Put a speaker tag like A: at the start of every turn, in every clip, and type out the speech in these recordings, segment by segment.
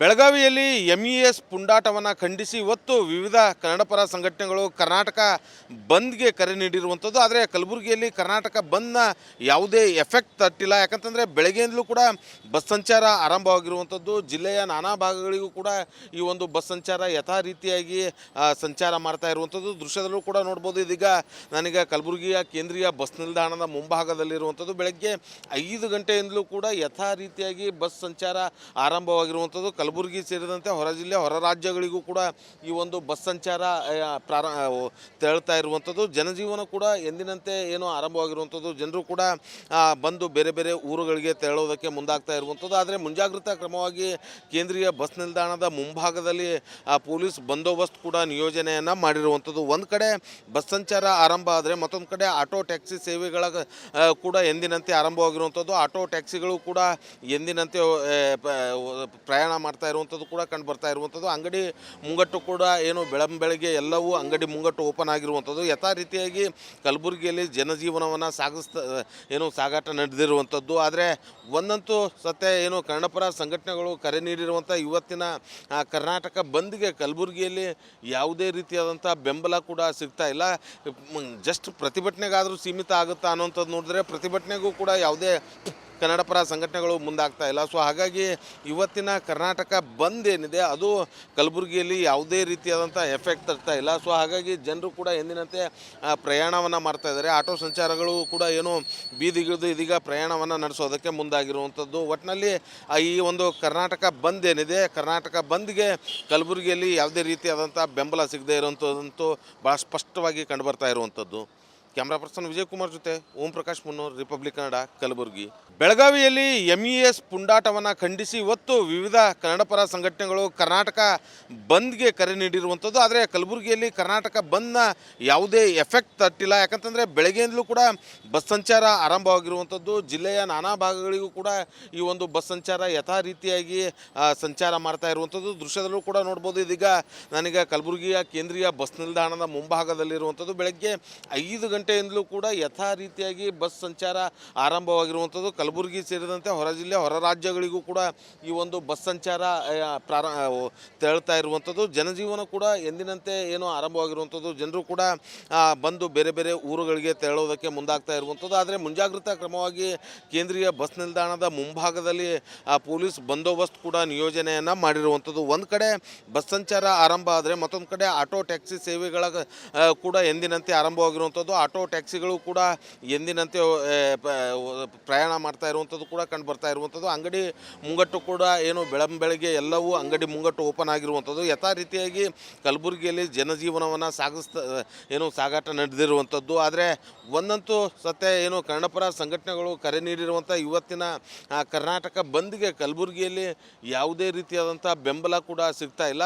A: ಬೆಳಗಾವಿಯಲ್ಲಿ ಎಂಇಎಸ್ ಪುಂಡಾಟವನ್ನು ಖಂಡಿಸಿ ಇವತ್ತು ವಿವಿಧ ಕನ್ನಡಪರ ಸಂಘಟನೆಗಳು ಕರ್ನಾಟಕ ಬಂದ್ಗೆ ಕರೆ ನೀಡಿರುವಂಥದ್ದು. ಆದರೆ ಕಲಬುರಗಿಯಲ್ಲಿ ಕರ್ನಾಟಕ ಬಂದ್ನ ಯಾವುದೇ ಎಫೆಕ್ಟ್ ತಟ್ಟಿಲ್ಲ. ಯಾಕಂತಂದರೆ ಬೆಳಗ್ಗೆಯಿಂದಲೂ ಕೂಡ ಬಸ್ ಸಂಚಾರ ಆರಂಭವಾಗಿರುವಂಥದ್ದು. ಜಿಲ್ಲೆಯ ನಾನಾ ಭಾಗಗಳಿಗೂ ಕೂಡ ಈ ಒಂದು ಬಸ್ ಸಂಚಾರ ಯಥಾ ರೀತಿಯಾಗಿ ಸಂಚಾರ ಮಾಡ್ತಾ ಇರುವಂಥದ್ದು. ದೃಶ್ಯದಲ್ಲೂ ಕೂಡ ನೋಡ್ಬೋದು. ಇದೀಗ ನನಗೆ ಕಲಬುರಗಿಯ ಕೇಂದ್ರೀಯ ಬಸ್ ನಿಲ್ದಾಣದ ಮುಂಭಾಗದಲ್ಲಿರುವಂಥದ್ದು. ಬೆಳಗ್ಗೆ 5 ಗಂಟೆಯಿಂದಲೂ ಕೂಡ ಯಥಾ ರೀತಿಯಾಗಿ ಬಸ್ ಸಂಚಾರ ಆರಂಭವಾಗಿರುವಂಥದ್ದು. ಕಲಬುರಗಿ ಸೇರಿದಂತೆ ಹೊರ ಜಿಲ್ಲೆ ಹೊರ ರಾಜ್ಯಗಳಿಗೂ ಕೂಡ ಈ ಒಂದು ಬಸ್ ಸಂಚಾರ ತೆರಳ್ತಾ ಇರುವಂಥದ್ದು. ಜನಜೀವನ ಕೂಡ ಎಂದಿನಂತೆ ಏನು ಆರಂಭವಾಗಿರುವಂಥದ್ದು. ಜನರು ಕೂಡ ಬಂದು ಬೇರೆ ಬೇರೆ ಊರುಗಳಿಗೆ ತೆರಳೋದಕ್ಕೆ ಮುಂದಾಗ್ತಾ ಇರುವಂಥದ್ದು. ಆದರೆ ಮುಂಜಾಗ್ರತಾ ಕ್ರಮವಾಗಿ ಕೇಂದ್ರೀಯ ಬಸ್ ನಿಲ್ದಾಣದ ಮುಂಭಾಗದಲ್ಲಿ ಪೊಲೀಸ್ ಬಂದೋಬಸ್ತ್ ಕೂಡ ನಿಯೋಜನೆಯನ್ನು ಮಾಡಿರುವಂಥದ್ದು. ಒಂದು ಕಡೆ ಬಸ್ ಸಂಚಾರ ಆರಂಭ ಆದರೆ ಮತ್ತೊಂದು ಕಡೆ ಆಟೋ ಟ್ಯಾಕ್ಸಿ ಸೇವೆಗಳ ಕೂಡ ಎಂದಿನಂತೆ ಆರಂಭವಾಗಿರುವಂಥದ್ದು. ಆಟೋ ಟ್ಯಾಕ್ಸಿಗಳು ಕೂಡ ಎಂದಿನಂತೆ ಪ್ರಯಾಣ ಮಾಡ್ತಾ ಇರುವಂಥದ್ದು ಕೂಡ ಕಂಡು ಬರ್ತಾ ಇರುವಂಥದ್ದು. ಅಂಗಡಿ ಮುಂಗಟ್ಟು ಕೂಡ ಏನು ಬೆಳಗ್ಗೆ ಎಲ್ಲವೂ ಅಂಗಡಿ ಮುಂಗಟ್ಟು ಓಪನ್ ಆಗಿರುವಂಥದ್ದು. ಯಥಾ ರೀತಿಯಾಗಿ ಕಲಬುರಗಿಯಲ್ಲಿ ಜನಜೀವನವನ್ನು ಸಾಗಾಟ ನಡೆದಿರುವಂಥದ್ದು. ಆದರೆ ಒಂದಂತೂ ಸತ್ಯ, ಏನು ಕನ್ನಡಪರ ಸಂಘಟನೆಗಳು ಕರೆ ನೀಡಿರುವಂಥ ಇವತ್ತಿನ ಕರ್ನಾಟಕ ಬಂದ್ಗೆ ಕಲಬುರಗಿಯಲ್ಲಿ ಯಾವುದೇ ರೀತಿಯಾದಂಥ ಬೆಂಬಲ ಕೂಡ ಸಿಗ್ತಾ ಇಲ್ಲ. ಜಸ್ಟ್ ಪ್ರತಿಭಟನೆಗಾದರೂ ಸೀಮಿತ ಆಗುತ್ತಾ ಅನ್ನೋಂಥದ್ದು ನೋಡಿದ್ರೆ ಪ್ರತಿಭಟನೆಗೂ ಕೂಡ ಯಾವುದೇ ಕನ್ನಡಪರ ಸಂಘಟನೆಗಳು ಮುಂದಾಗ್ತಾ ಇಲ್ಲ. ಸೊ ಹಾಗಾಗಿ ಇವತ್ತಿನ ಕರ್ನಾಟಕ ಬಂದ್ ಏನಿದೆ ಅದು ಕಲಬುರಗಿಯಲ್ಲಿ ಯಾವುದೇ ರೀತಿಯಾದಂಥ ಎಫೆಕ್ಟ್ ತರ್ತಾ ಇಲ್ಲ. ಸೊ ಹಾಗಾಗಿ ಜನರು ಕೂಡ ಎಂದಿನಂತೆ ಪ್ರಯಾಣವನ್ನು ಮಾಡ್ತಾ ಇದ್ದಾರೆ. ಆಟೋ ಸಂಚಾರಗಳು ಕೂಡ ಏನು ಬೀದಿಗಿಳಿದು ಇದೀಗ ಪ್ರಯಾಣವನ್ನು ನಡೆಸೋದಕ್ಕೆ ಮುಂದಾಗಿರುವಂಥದ್ದು. ಒಟ್ಟಿನಲ್ಲಿ ಈ ಒಂದು ಕರ್ನಾಟಕ ಬಂದ್ ಏನಿದೆ, ಕರ್ನಾಟಕ ಬಂದ್ಗೆ ಕಲಬುರಗಿಯಲ್ಲಿ ಯಾವುದೇ ರೀತಿಯಾದಂಥ ಬೆಂಬಲ ಸಿಗದೇ ಇರುವಂಥದ್ದಂತೂ ಭಾಳ ಸ್ಪಷ್ಟವಾಗಿ ಕಂಡುಬರ್ತಾ ಇರುವಂಥದ್ದು. ಕ್ಯಾಮ್ರಾ ಪರ್ಸನ್ ವಿಜಯ್ ಕುಮಾರ್ ಜೊತೆ ಓಂ ಪ್ರಕಾಶ್ ಮುನ್ನೂರ್, ರಿಪಬ್ಲಿಕ್ ಕನ್ನಡ, ಕಲಬುರಗಿ. ಬೆಳಗಾವಿಯಲ್ಲಿ ಎಂಇಎಸ್ ಪುಂಡಾಟವನ್ನು ಖಂಡಿಸಿ ಇವತ್ತು ವಿವಿಧ ಕನ್ನಡಪರ ಸಂಘಟನೆಗಳು ಕರ್ನಾಟಕ ಬಂದ್ಗೆ ಕರೆ ನೀಡಿರುವಂಥದ್ದು. ಆದರೆ ಕಲಬುರಗಿಯಲ್ಲಿ ಕರ್ನಾಟಕ ಬಂದ್ನ ಯಾವುದೇ ಎಫೆಕ್ಟ್ ತಟ್ಟಿಲ್ಲ. ಯಾಕಂತಂದರೆ ಬೆಳಗ್ಗೆಯಿಂದಲೂ ಕೂಡ ಬಸ್ ಸಂಚಾರ ಆರಂಭವಾಗಿರುವಂಥದ್ದು. ಜಿಲ್ಲೆಯ ನಾನಾ ಭಾಗಗಳಿಗೂ ಕೂಡ ಈ ಒಂದು ಬಸ್ ಸಂಚಾರ ಯಥಾ ರೀತಿಯಾಗಿ ಸಂಚಾರ ಮಾಡ್ತಾ ಇರುವಂಥದ್ದು. ದೃಶ್ಯದಲ್ಲೂ ಕೂಡ ನೋಡ್ಬೋದು. ಇದೀಗ ನನಗೆ ಕಲಬುರಗಿಯ ಕೇಂದ್ರೀಯ ಬಸ್ ನಿಲ್ದಾಣದ ಮುಂಭಾಗದಲ್ಲಿರುವಂಥದ್ದು. ಬೆಳಗ್ಗೆ 5 ಗಂಟೆಯಿಂದಲೂ ಕೂಡ ಯಥಾ ರೀತಿಯಾಗಿ ಬಸ್ ಸಂಚಾರ ಆರಂಭವಾಗಿರುವಂಥದ್ದು. ಕಲಬುರಗಿ ಸೇರಿದಂತೆ ಹೊರ ಜಿಲ್ಲೆ ಹೊರ ರಾಜ್ಯಗಳಿಗೂ ಕೂಡ ಈ ಒಂದು ಬಸ್ ಸಂಚಾರ ತೆರಳ್ತಾ ಇರುವಂಥದ್ದು. ಜನಜೀವನ ಕೂಡ ಎಂದಿನಂತೆ ಏನು ಆರಂಭವಾಗಿರುವಂಥದ್ದು. ಜನರು ಕೂಡ ಬಂದು ಬೇರೆ ಬೇರೆ ಊರುಗಳಿಗೆ ತೆರಳೋದಕ್ಕೆ ಮುಂದಾಗ್ತಾ ಇರುವಂಥದ್ದು. ಆದರೆ ಮುಂಜಾಗ್ರತಾ ಕ್ರಮವಾಗಿ ಕೇಂದ್ರೀಯ ಬಸ್ ನಿಲ್ದಾಣದ ಮುಂಭಾಗದಲ್ಲಿ ಪೊಲೀಸ್ ಬಂದೋಬಸ್ತ್ ಕೂಡ ನಿಯೋಜನೆಯನ್ನು ಮಾಡಿರುವಂಥದ್ದು. ಒಂದು ಕಡೆ ಬಸ್ ಸಂಚಾರ ಆರಂಭ ಆದರೆ ಮತ್ತೊಂದು ಕಡೆ ಆಟೋ ಟ್ಯಾಕ್ಸಿ ಸೇವೆಗಳ ಕೂಡ ಎಂದಿನಂತೆ ಆರಂಭವಾಗಿರುವಂಥದ್ದು. ಆಟೋ ಟ್ಯಾಕ್ಸಿಗಳು ಕೂಡ ಎಂದಿನಂತೆ ಪ್ರಯಾಣ ಮಾಡ್ತಾ ಇರುವಂಥದ್ದು ಕೂಡ ಕಂಡು ಬರ್ತಾ ಇರುವಂಥದ್ದು. ಅಂಗಡಿ ಮುಂಗಟ್ಟು ಕೂಡ ಏನು ಬೆಳಗ್ಗೆ ಎಲ್ಲವೂ ಅಂಗಡಿ ಮುಂಗಟ್ಟು ಓಪನ್ ಆಗಿರುವಂಥದ್ದು. ಯಥಾ ರೀತಿಯಾಗಿ ಕಲಬುರಗಿಯಲ್ಲಿ ಜನಜೀವನವನ್ನು ಸಾಗಾಟ ನಡೆದಿರುವಂಥದ್ದು. ಆದರೆ ಒಂದಂತೂ ಸತ್ಯ, ಏನು ಕನ್ನಡಪರ ಸಂಘಟನೆಗಳು ಕರೆ ನೀಡಿರುವಂಥ ಇವತ್ತಿನ ಕರ್ನಾಟಕ ಬಂದ್ಗೆ ಕಲಬುರಗಿಯಲ್ಲಿ ಯಾವುದೇ ರೀತಿಯಾದಂಥ ಬೆಂಬಲ ಕೂಡ ಸಿಗ್ತಾ ಇಲ್ಲ.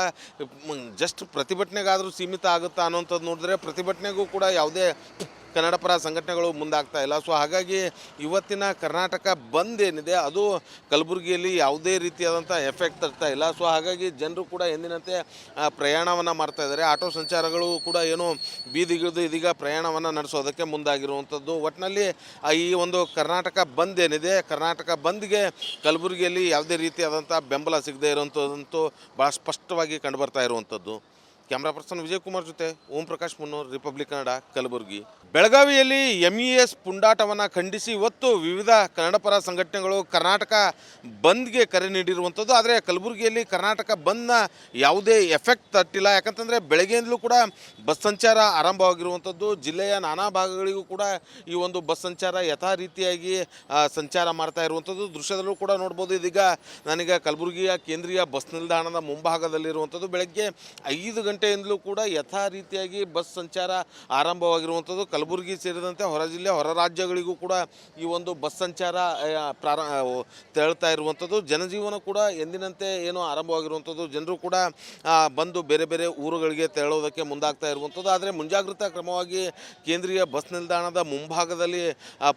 A: ಜಸ್ಟ್ ಪ್ರತಿಭಟನೆಗಾದರೂ ಸೀಮಿತ ಆಗುತ್ತಾ ಅನ್ನೋಂಥದ್ದು ನೋಡಿದ್ರೆ ಪ್ರತಿಭಟನೆಗೂ ಕೂಡ ಯಾವುದೇ ಕನ್ನಡಪರ ಸಂಘಟನೆಗಳು ಮುಂದಾಗ್ತಾ ಇಲ್ಲ. ಸೊ ಹಾಗಾಗಿ ಇವತ್ತಿನ ಕರ್ನಾಟಕ ಬಂದ್ ಏನಿದೆ ಅದು ಕಲಬುರಗಿಯಲ್ಲಿ ಯಾವುದೇ ರೀತಿಯಾದಂಥ ಎಫೆಕ್ಟ್ ತರ್ತಾ ಇಲ್ಲ. ಸೊ ಹಾಗಾಗಿ ಜನರು ಕೂಡ ಎಂದಿನಂತೆ ಪ್ರಯಾಣವನ್ನು ಮಾಡ್ತಾ ಇದ್ದಾರೆ. ಆಟೋ ಸಂಚಾರಗಳು ಕೂಡ ಏನು ಬೀದಿಗಿಳಿದು ಇದೀಗ ಪ್ರಯಾಣವನ್ನು ನಡೆಸೋದಕ್ಕೆ ಮುಂದಾಗಿರುವಂಥದ್ದು. ಒಟ್ಟಿನಲ್ಲಿ ಈ ಒಂದು ಕರ್ನಾಟಕ ಬಂದ್ ಏನಿದೆ, ಕರ್ನಾಟಕ ಬಂದ್ಗೆ ಕಲಬುರಗಿಯಲ್ಲಿ ಯಾವುದೇ ರೀತಿಯಾದಂಥ ಬೆಂಬಲ ಸಿಗದೇ ಇರುವಂಥದ್ದಂತೂ ಭಾಳ ಸ್ಪಷ್ಟವಾಗಿ ಕಂಡುಬರ್ತಾ ಇರುವಂಥದ್ದು. ಕ್ಯಾಮ್ರಾ ಪರ್ಸನ್ ವಿಜಯ್ ಕುಮಾರ್ ಜೊತೆ ಓಂ ಪ್ರಕಾಶ್ ಮುನ್ನೂರ್, ರಿಪಬ್ಲಿಕ್ ಕನ್ನಡ, ಕಲಬುರಗಿ. ಬೆಳಗಾವಿಯಲ್ಲಿ ಎಂಇಎಸ್ ಪುಂಡಾಟವನ್ನು ಖಂಡಿಸಿ ಇವತ್ತು ವಿವಿಧ ಕನ್ನಡಪರ ಸಂಘಟನೆಗಳು ಕರ್ನಾಟಕ ಬಂದ್ಗೆ ಕರೆ ನೀಡಿರುವಂಥದ್ದು. ಆದರೆ ಕಲಬುರಗಿಯಲ್ಲಿ ಕರ್ನಾಟಕ ಬಂದ್ನ ಯಾವುದೇ ಎಫೆಕ್ಟ್ ತಟ್ಟಿಲ್ಲ. ಯಾಕಂತಂದರೆ ಬೆಳಗ್ಗೆಯಿಂದಲೂ ಕೂಡ ಬಸ್ ಸಂಚಾರ ಆರಂಭವಾಗಿರುವಂಥದ್ದು. ಜಿಲ್ಲೆಯ ನಾನಾ ಭಾಗಗಳಿಗೂ ಕೂಡ ಈ ಒಂದು ಬಸ್ ಸಂಚಾರ ಯಥಾ ರೀತಿಯಾಗಿ ಸಂಚಾರ ಮಾಡ್ತಾ ಇರುವಂಥದ್ದು. ದೃಶ್ಯದಲ್ಲೂ ಕೂಡ ನೋಡ್ಬೋದು. ಇದೀಗ ನನಗೆ ಕಲಬುರಗಿಯ ಕೇಂದ್ರೀಯ ಬಸ್ ನಿಲ್ದಾಣದ ಮುಂಭಾಗದಲ್ಲಿರುವಂಥದ್ದು. ಬೆಳಗ್ಗೆ 5 ಗಂಟೆಯಿಂದಲೂ ಕೂಡ ಯಥಾ ರೀತಿಯಾಗಿ ಬಸ್ ಸಂಚಾರ ಆರಂಭವಾಗಿರುವಂಥದ್ದು. ಕಲಬುರಗಿ ಸೇರಿದಂತೆ ಹೊರ ಜಿಲ್ಲೆ ಹೊರ ರಾಜ್ಯಗಳಿಗೂ ಕೂಡ ಈ ಒಂದು ಬಸ್ ಸಂಚಾರ ತೆರಳ್ತಾ ಇರುವಂಥದ್ದು. ಜನಜೀವನ ಕೂಡ ಎಂದಿನಂತೆ ಏನು ಆರಂಭವಾಗಿರುವಂಥದ್ದು. ಜನರು ಕೂಡ ಬಂದು ಬೇರೆ ಬೇರೆ ಊರುಗಳಿಗೆ ತೆರಳೋದಕ್ಕೆ ಮುಂದಾಗ್ತಾ ಇರುವಂಥದ್ದು. ಆದರೆ ಮುಂಜಾಗ್ರತಾ ಕ್ರಮವಾಗಿ ಕೇಂದ್ರೀಯ ಬಸ್ ನಿಲ್ದಾಣದ ಮುಂಭಾಗದಲ್ಲಿ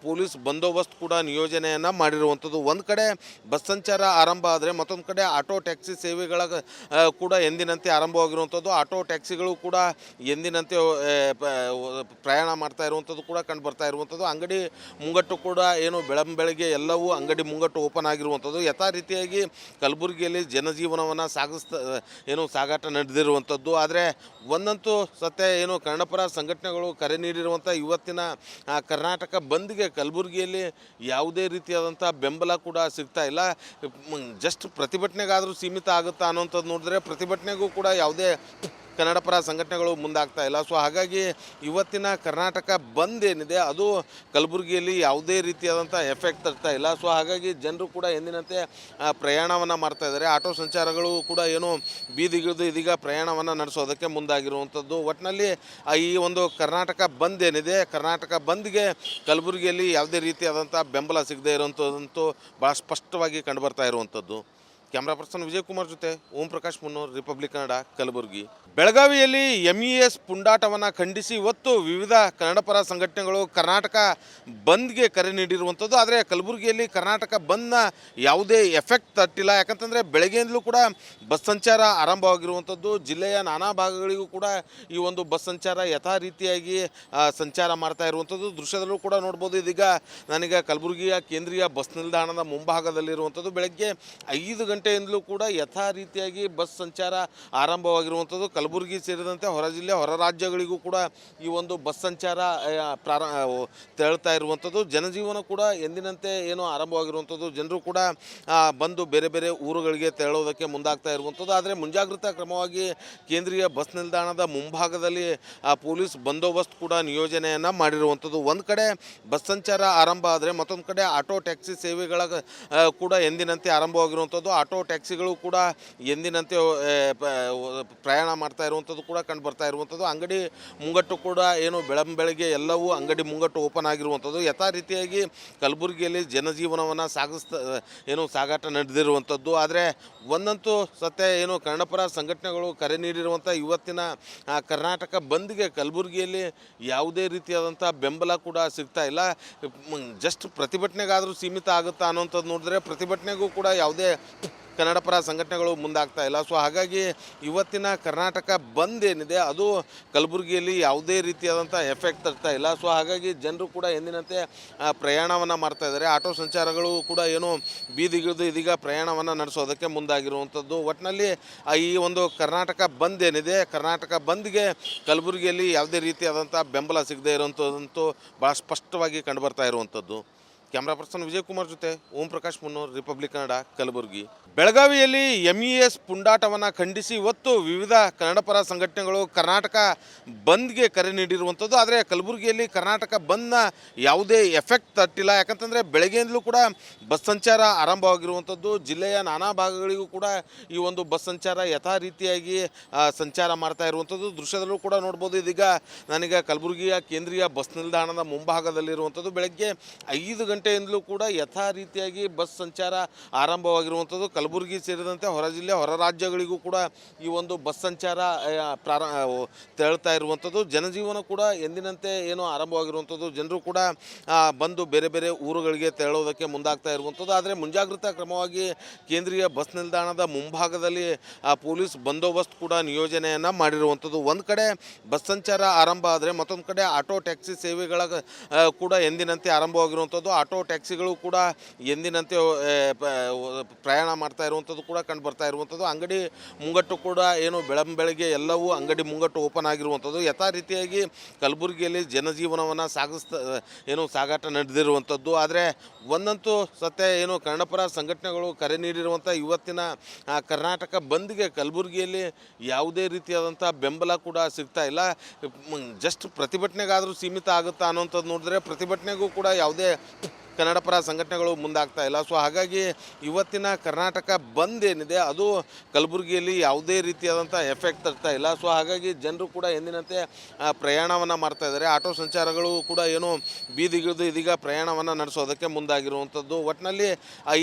A: ಪೊಲೀಸ್ ಬಂದೋಬಸ್ತ್ ಕೂಡ ನಿಯೋಜನೆಯನ್ನು ಮಾಡಿರುವಂಥದ್ದು. ಒಂದು ಕಡೆ ಬಸ್ ಸಂಚಾರ ಆರಂಭ ಆದರೆ ಮತ್ತೊಂದು ಕಡೆ ಆಟೋ ಟ್ಯಾಕ್ಸಿ ಸೇವೆಗಳ ಕೂಡ ಎಂದಿನಂತೆ ಆರಂಭವಾಗಿರುವಂಥದ್ದು. ಆಟೋ ಟ್ಯಾಕ್ಸಿಗಳು ಕೂಡ ಎಂದಿನಂತೆ ಪ್ರಯಾಣ ಮಾಡ್ತಾ ಇರುವಂಥದ್ದು ಕೂಡ ಕಂಡು ಬರ್ತಾ ಇರುವಂಥದ್ದು. ಅಂಗಡಿ ಮುಂಗಟ್ಟು ಕೂಡ ಏನು ಬೆಳಗ್ಗೆ ಎಲ್ಲವೂ ಅಂಗಡಿ ಮುಂಗಟ್ಟು ಓಪನ್ ಆಗಿರುವಂಥದ್ದು. ಯಥಾ ರೀತಿಯಾಗಿ ಕಲಬುರಗಿಯಲ್ಲಿ ಜನಜೀವನವನ್ನು ಸಾಗಾಟ ನಡೆದಿರುವಂಥದ್ದು. ಆದರೆ ಒಂದಂತೂ ಸತ್ಯ, ಏನು ಕನ್ನಡಪರ ಸಂಘಟನೆಗಳು ಕರೆ ನೀಡಿರುವಂಥ ಇವತ್ತಿನ ಕರ್ನಾಟಕ ಬಂದ್ಗೆ ಕಲಬುರಗಿಯಲ್ಲಿ ಯಾವುದೇ ರೀತಿಯಾದಂಥ ಬೆಂಬಲ ಕೂಡ ಸಿಗ್ತಾ ಇಲ್ಲ. ಜಸ್ಟ್ ಪ್ರತಿಭಟನೆಗಾದರೂ ಸೀಮಿತ ಆಗುತ್ತಾ ಅನ್ನೋಂಥದ್ದು ನೋಡಿದ್ರೆ ಪ್ರತಿಭಟನೆಗೂ ಕೂಡ ಯಾವುದೇ ಕನ್ನಡಪರ ಸಂಘಟನೆಗಳು ಮುಂದಾಗ್ತಾ ಇಲ್ಲ. ಸೊ ಹಾಗಾಗಿ ಇವತ್ತಿನ ಕರ್ನಾಟಕ ಬಂದ್ ಏನಿದೆ ಅದು ಕಲಬುರಗಿಯಲ್ಲಿ ಯಾವುದೇ ರೀತಿಯಾದಂಥ ಎಫೆಕ್ಟ್ ತರ್ತಾ ಇಲ್ಲ. ಸೊ ಹಾಗಾಗಿ ಜನರು ಕೂಡ ಎಂದಿನಂತೆ ಪ್ರಯಾಣವನ್ನು ಮಾಡ್ತಾ ಇದ್ದಾರೆ. ಆಟೋ ಸಂಚಾರಗಳು ಕೂಡ ಏನು ಬೀದಿಗಿಳಿದು ಇದೀಗ ಪ್ರಯಾಣವನ್ನು ನಡೆಸೋದಕ್ಕೆ ಮುಂದಾಗಿರುವಂಥದ್ದು. ಒಟ್ಟಿನಲ್ಲಿ ಈ ಒಂದು ಕರ್ನಾಟಕ ಬಂದ್ ಏನಿದೆ, ಕರ್ನಾಟಕ ಬಂದ್ಗೆ ಕಲಬುರಗಿಯಲ್ಲಿ ಯಾವುದೇ ರೀತಿಯಾದಂಥ ಬೆಂಬಲ ಸಿಗದೇ ಇರುವಂಥದ್ದಂತೂ ಭಾಳ ಸ್ಪಷ್ಟವಾಗಿ ಕಂಡುಬರ್ತಾ ಇರುವಂಥದ್ದು. ಕ್ಯಾಮ್ರಾ ಪರ್ಸನ್ ವಿಜಯ್ ಕುಮಾರ್ ಜೊತೆ ಓಂ ಪ್ರಕಾಶ್ ಮುನ್ನೂರ್, ರಿಪಬ್ಲಿಕ್ ಕನ್ನಡ, ಕಲಬುರಗಿ. ಬೆಳಗಾವಿಯಲ್ಲಿ MES ಪುಂಡಾಟವನ್ನು ಖಂಡಿಸಿ ಇವತ್ತು ವಿವಿಧ ಕನ್ನಡಪರ ಸಂಘಟನೆಗಳು ಕರ್ನಾಟಕ ಬಂದ್ಗೆ ಕರೆ ನೀಡಿರುವಂಥದ್ದು. ಆದರೆ ಕಲಬುರಗಿಯಲ್ಲಿ ಕರ್ನಾಟಕ ಬಂದ್ನ ಯಾವುದೇ ಎಫೆಕ್ಟ್ ತಟ್ಟಿಲ್ಲ. ಯಾಕಂತಂದರೆ ಬೆಳಗ್ಗೆಯಿಂದಲೂ ಕೂಡ ಬಸ್ ಸಂಚಾರ ಆರಂಭವಾಗಿರುವಂಥದ್ದು. ಜಿಲ್ಲೆಯ ನಾನಾ ಭಾಗಗಳಿಗೂ ಕೂಡ ಈ ಒಂದು ಬಸ್ ಸಂಚಾರ ಯಥಾ ರೀತಿಯಾಗಿ ಸಂಚಾರ ಮಾಡ್ತಾ ಇರುವಂಥದ್ದು. ದೃಶ್ಯದಲ್ಲೂ ಕೂಡ ನೋಡ್ಬೋದು. ಇದೀಗ ನನಗೆ ಕಲಬುರಗಿಯ ಕೇಂದ್ರೀಯ ಬಸ್ ನಿಲ್ದಾಣದ ಮುಂಭಾಗದಲ್ಲಿರುವಂಥದ್ದು. ಬೆಳಗ್ಗೆ 5 ಗಂಟೆಯಿಂದಲೂ ಕೂಡ ಯಥಾ ರೀತಿಯಾಗಿ ಬಸ್ ಸಂಚಾರ ಆರಂಭವಾಗಿರುವಂಥದ್ದು. ಕಲಬುರಗಿ ಸೇರಿದಂತೆ ಹೊರ ಜಿಲ್ಲೆ ಹೊರ ರಾಜ್ಯಗಳಿಗೂ ಕೂಡ ಈ ಒಂದು ಬಸ್ ಸಂಚಾರ ತೆರಳ್ತಾ ಇರುವಂಥದ್ದು. ಜನಜೀವನ ಕೂಡ ಎಂದಿನಂತೆ ಏನು ಆರಂಭವಾಗಿರುವಂಥದ್ದು. ಜನರು ಕೂಡ ಬಂದು ಬೇರೆ ಬೇರೆ ಊರುಗಳಿಗೆ ತೆರಳೋದಕ್ಕೆ ಮುಂದಾಗ್ತಾ ಇರುವಂಥದ್ದು. ಆದರೆ ಮುಂಜಾಗ್ರತಾ ಕ್ರಮವಾಗಿ ಕೇಂದ್ರೀಯ ಬಸ್ ನಿಲ್ದಾಣದ ಮುಂಭಾಗದಲ್ಲಿ ಪೊಲೀಸ್ ಬಂದೋಬಸ್ತ್ ಕೂಡ ನಿಯೋಜನೆಯನ್ನು ಮಾಡಿರುವಂಥದ್ದು. ಒಂದು ಕಡೆ ಬಸ್ ಸಂಚಾರ ಆರಂಭ ಆದರೆ ಮತ್ತೊಂದು ಕಡೆ ಆಟೋ ಟ್ಯಾಕ್ಸಿ ಸೇವೆಗಳ ಕೂಡ ಎಂದಿನಂತೆ ಆರಂಭವಾಗಿರುವಂಥದ್ದು. ಆಟೋ ಟ್ಯಾಕ್ಸಿಗಳು ಕೂಡ ಎಂದಿನಂತೆ ಪ್ರಯಾಣ ಮಾಡ್ತಾ ಇರುವಂಥದ್ದು ಕೂಡ ಕಂಡು ಬರ್ತಾ ಇರುವಂಥದ್ದು. ಅಂಗಡಿ ಮುಂಗಟ್ಟು ಕೂಡ ಏನು ಬೆಳಗ್ಗೆ ಎಲ್ಲವೂ ಅಂಗಡಿ ಮುಂಗಟ್ಟು ಓಪನ್ ಆಗಿರುವಂಥದ್ದು. ಯಥಾ ರೀತಿಯಾಗಿ ಕಲಬುರಗಿಯಲ್ಲಿ ಜನಜೀವನವನ್ನು ಸಾಗಾಟ ನಡೆದಿರುವಂಥದ್ದು. ಆದರೆ ಒಂದಂತೂ ಸತ್ಯ, ಏನು ಕನ್ನಡಪರ ಸಂಘಟನೆಗಳು ಕರೆ ನೀಡಿರುವಂಥ ಇವತ್ತಿನ ಕರ್ನಾಟಕ ಬಂದ್ಗೆ ಕಲಬುರಗಿಯಲ್ಲಿ ಯಾವುದೇ ರೀತಿಯಾದಂಥ ಬೆಂಬಲ ಕೂಡ ಸಿಗ್ತಾ ಇಲ್ಲ. ಜಸ್ಟ್ ಪ್ರತಿಭಟನೆಗಾದರೂ ಸೀಮಿತ ಆಗುತ್ತಾ ಅನ್ನೋಂಥದ್ದು ನೋಡಿದ್ರೆ ಪ್ರತಿಭಟನೆಗೂ ಕೂಡ ಯಾವುದೇ ಕನ್ನಡಪರ ಸಂಘಟನೆಗಳು ಮುಂದಾಗ್ತಾ ಇಲ್ಲ. ಸೊ ಹಾಗಾಗಿ ಇವತ್ತಿನ ಕರ್ನಾಟಕ ಬಂದ್ ಏನಿದೆ ಅದು ಕಲಬುರಗಿಯಲ್ಲಿ ಯಾವುದೇ ರೀತಿಯಾದಂಥ ಎಫೆಕ್ಟ್ ತರ್ತಾ ಇಲ್ಲ. ಸೊ ಹಾಗಾಗಿ ಜನರು ಕೂಡ ಎಂದಿನಂತೆ ಪ್ರಯಾಣವನ್ನು ಮಾಡ್ತಾ ಇದ್ದಾರೆ. ಆಟೋ ಸಂಚಾರಗಳು ಕೂಡ ಏನು ಬೀದಿಗಿಳಿದು ಇದೀಗ ಪ್ರಯಾಣವನ್ನು ನಡೆಸೋದಕ್ಕೆ ಮುಂದಾಗಿರುವಂಥದ್ದು. ಒಟ್ಟಿನಲ್ಲಿ ಈ ಒಂದು ಕರ್ನಾಟಕ ಬಂದ್ ಏನಿದೆ, ಕರ್ನಾಟಕ ಬಂದ್ಗೆ ಕಲಬುರಗಿಯಲ್ಲಿ ಯಾವುದೇ ರೀತಿಯಾದಂಥ ಬೆಂಬಲ ಸಿಗದೇ ಇರುವಂಥದ್ದಂತೂ ಭಾಳ ಸ್ಪಷ್ಟವಾಗಿ ಕಂಡುಬರ್ತಾ ಇರುವಂಥದ್ದು. ಕ್ಯಾಮ್ರಾ ಪರ್ಸನ್ ವಿಜಯ್ ಕುಮಾರ್ ಜೊತೆ ಓಂ ಪ್ರಕಾಶ್ ಮುನ್ನೂರ್, ರಿಪಬ್ಲಿಕ್ ಕನ್ನಡ, ಕಲಬುರಗಿ. ಬೆಳಗಾವಿಯಲ್ಲಿ MES ಪುಂಡಾಟವನ್ನು ಖಂಡಿಸಿ ಇವತ್ತು ವಿವಿಧ ಕನ್ನಡಪರ ಸಂಘಟನೆಗಳು ಕರ್ನಾಟಕ ಬಂದ್ಗೆ ಕರೆ ನೀಡಿರುವಂಥದ್ದು. ಆದರೆ ಕಲಬುರಗಿಯಲ್ಲಿ ಕರ್ನಾಟಕ ಬಂದ್ನ ಯಾವುದೇ ಎಫೆಕ್ಟ್ ತಟ್ಟಿಲ್ಲ. ಯಾಕಂತಂದರೆ ಬೆಳಗ್ಗೆಯಿಂದಲೂ ಕೂಡ ಬಸ್ ಸಂಚಾರ ಆರಂಭವಾಗಿರುವಂಥದ್ದು. ಜಿಲ್ಲೆಯ ನಾನಾ ಭಾಗಗಳಿಗೂ ಕೂಡ ಈ ಒಂದು ಬಸ್ ಸಂಚಾರ ಯಥಾ ರೀತಿಯಾಗಿ ಸಂಚಾರ ಮಾಡ್ತಾ ಇರುವಂಥದ್ದು. ದೃಶ್ಯದಲ್ಲೂ ಕೂಡ ನೋಡ್ಬೋದು. ಇದೀಗ ನನಗೆ ಕಲಬುರಗಿಯ ಕೇಂದ್ರೀಯ ಬಸ್ ನಿಲ್ದಾಣದ ಮುಂಭಾಗದಲ್ಲಿರುವಂಥದ್ದು. ಬೆಳಗ್ಗೆ 5 ಗಂಟೆಯಿಂದಲೂ ಕೂಡ ಯಥಾ ರೀತಿಯಾಗಿ ಬಸ್ ಸಂಚಾರ ಆರಂಭವಾಗಿರುವಂಥದ್ದು. ಕಲಬುರಗಿ ಸೇರಿದಂತೆ ಹೊರ ಜಿಲ್ಲೆ ಹೊರ ರಾಜ್ಯಗಳಿಗೂ ಕೂಡ ಈ ಒಂದು ಬಸ್ ಸಂಚಾರ ತೆರಳ್ತಾ ಇರುವಂಥದ್ದು. ಜನಜೀವನ ಕೂಡ ಎಂದಿನಂತೆ ಏನು ಆರಂಭವಾಗಿರುವಂಥದ್ದು. ಜನರು ಕೂಡ ಬಂದು ಬೇರೆ ಬೇರೆ ಊರುಗಳಿಗೆ ತೆರಳೋದಕ್ಕೆ ಮುಂದಾಗ್ತಾ ಇರುವಂಥದ್ದು. ಆದರೆ ಮುಂಜಾಗ್ರತಾ ಕ್ರಮವಾಗಿ ಕೇಂದ್ರೀಯ ಬಸ್ ನಿಲ್ದಾಣದ ಮುಂಭಾಗದಲ್ಲಿ ಪೊಲೀಸ್ ಬಂದೋಬಸ್ತ್ ಕೂಡ ನಿಯೋಜನೆಯನ್ನು ಮಾಡಿರುವಂಥದ್ದು. ಒಂದು ಕಡೆ ಬಸ್ ಸಂಚಾರ ಆರಂಭ ಆದರೆ ಮತ್ತೊಂದು ಕಡೆ ಆಟೋ ಟ್ಯಾಕ್ಸಿ ಸೇವೆಗಳ ಕೂಡ ಎಂದಿನಂತೆ ಆರಂಭವಾಗಿರುವಂಥದ್ದು. ಆಟೋ ಟ್ಯಾಕ್ಸಿಗಳು ಕೂಡ ಎಂದಿನಂತೆ ಪ್ರಯಾಣ ಮಾಡ್ತಾ ಇರುವಂಥದ್ದು ಕೂಡ ಕಂಡು ಬರ್ತಾ ಇರುವಂಥದ್ದು. ಅಂಗಡಿ ಮುಂಗಟ್ಟು ಕೂಡ ಏನು ಬೆಳಗ್ಗೆ ಎಲ್ಲವೂ ಅಂಗಡಿ ಮುಂಗಟ್ಟು ಓಪನ್ ಆಗಿರುವಂಥದ್ದು. ಯಥಾ ರೀತಿಯಾಗಿ ಕಲಬುರಗಿಯಲ್ಲಿ ಜನಜೀವನವನ್ನು ಸಾಗಾಟ ನಡೆದಿರುವಂಥದ್ದು. ಆದರೆ ಒಂದಂತೂ ಸತ್ಯ, ಏನು ಕನ್ನಡಪರ ಸಂಘಟನೆಗಳು ಕರೆ ನೀಡಿರುವಂಥ ಇವತ್ತಿನ ಕರ್ನಾಟಕ ಬಂದ್ಗೆ ಕಲಬುರಗಿಯಲ್ಲಿ ಯಾವುದೇ ರೀತಿಯಾದಂಥ ಬೆಂಬಲ ಕೂಡ ಸಿಗ್ತಾ ಇಲ್ಲ. ಜಸ್ಟ್ ಪ್ರತಿಭಟನೆಗಾದರೂ ಸೀಮಿತ ಆಗುತ್ತಾ ಅನ್ನೋಂಥದ್ದು ನೋಡಿದ್ರೆ ಪ್ರತಿಭಟನೆಗೂ ಕೂಡ ಯಾವುದೇ ಕನ್ನಡಪರ ಸಂಘಟನೆಗಳು ಮುಂದಾಗ್ತಾ ಇಲ್ಲ. ಸೊ ಹಾಗಾಗಿ ಇವತ್ತಿನ ಕರ್ನಾಟಕ ಬಂದ್ ಏನಿದೆ ಅದು ಕಲಬುರಗಿಯಲ್ಲಿ ಯಾವುದೇ ರೀತಿಯಾದಂಥ ಎಫೆಕ್ಟ್ ತರ್ತಾ ಇಲ್ಲ. ಸೊ ಹಾಗಾಗಿ ಜನರು ಕೂಡ ಎಂದಿನಂತೆ ಪ್ರಯಾಣವನ್ನು ಮಾಡ್ತಾ ಇದ್ದಾರೆ. ಆಟೋ ಸಂಚಾರಗಳು ಕೂಡ ಏನು ಬೀದಿಗಿಳಿದು ಇದೀಗ ಪ್ರಯಾಣವನ್ನು ನಡೆಸೋದಕ್ಕೆ ಮುಂದಾಗಿರುವಂಥದ್ದು. ಒಟ್ಟಿನಲ್ಲಿ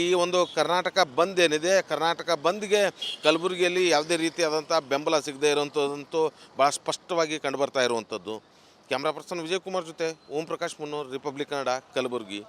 A: ಈ ಒಂದು ಕರ್ನಾಟಕ ಬಂದ್ ಏನಿದೆ, ಕರ್ನಾಟಕ ಬಂದ್ಗೆ ಕಲಬುರಗಿಯಲ್ಲಿ ಯಾವುದೇ ರೀತಿಯಾದಂಥ ಬೆಂಬಲ ಸಿಗದೇ ಇರುವಂಥದ್ದಂತೂ ಭಾಳ ಸ್ಪಷ್ಟವಾಗಿ ಕಂಡುಬರ್ತಾ ಇರುವಂಥದ್ದು. ಕ್ಯಾಮ್ರಾ ಪರ್ಸನ್ ವಿಜಯ್ ಕುಮಾರ್ ಜೊತೆ ಓಂ ಪ್ರಕಾಶ್ ಮುನ್ನೂರ್, ರಿಪಬ್ಲಿಕ್ ಕನ್ನಡ, ಕಲಬುರಗಿ.